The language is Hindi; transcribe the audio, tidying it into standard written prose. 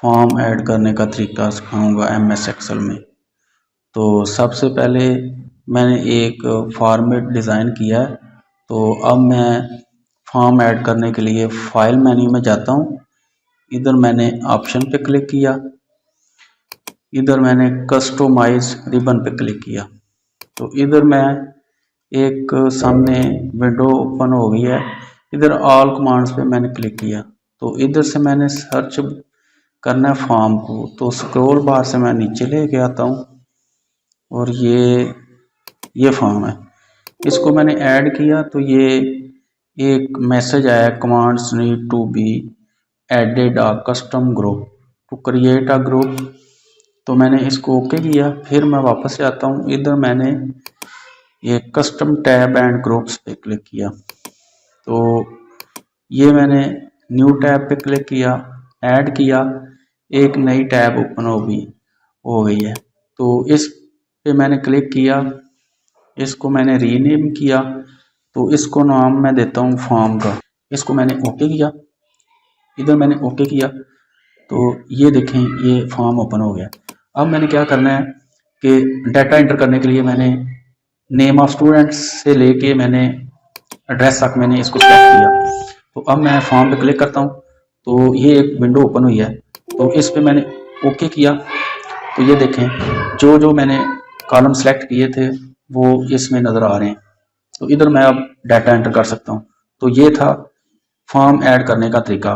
फॉर्म ऐड करने का तरीका सिखाऊंगा एमएस एक्सेल में। तो सबसे पहले मैंने एक फॉर्मेट डिज़ाइन किया है। तो अब मैं फॉर्म ऐड करने के लिए फाइल मेन्यू में जाता हूँ। इधर मैंने ऑप्शन पे क्लिक किया, इधर मैंने कस्टमाइज रिबन पे क्लिक किया। तो इधर मैं एक सामने विंडो ओपन हो गई है। इधर ऑल कमांड्स पे मैंने क्लिक किया। तो इधर से मैंने सर्च करना है फॉर्म को। तो स्क्रॉल बार से मैं नीचे लेके आता हूँ और ये फॉर्म है, इसको मैंने ऐड किया। तो ये एक मैसेज आया, commands need to be added a custom group to create a group. तो मैंने इसको ओके किया। फिर मैं वापस से आता हूँ, इधर मैंने ये कस्टम टैब एंड ग्रुप्स पे क्लिक किया। तो ये मैंने न्यू टैब पे क्लिक किया, ऐड किया, एक नई टैब ओपन हो गई है। तो इस पे मैंने क्लिक किया, इसको मैंने रीनेम किया। तो इसको नाम मैं देता हूँ फॉर्म का। इसको मैंने ओके किया, इधर मैंने ओके किया। तो ये देखें, ये फॉर्म ओपन हो गया। अब मैंने क्या करना है कि डाटा एंटर करने के लिए मैंने नेम ऑफ स्टूडेंट्स से लेके मैंने एड्रेस तक मैंने इसको सेलेक्ट किया। तो अब मैं फॉर्म पे क्लिक करता हूँ। तो ये एक विंडो ओपन हुई है। तो इस पे मैंने ओके किया। तो ये देखें, जो जो मैंने कॉलम सेलेक्ट किए थे वो इसमें नज़र आ रहे हैं। तो इधर मैं अब डाटा एंटर कर सकता हूँ। तो ये था फॉर्म ऐड करने का तरीका।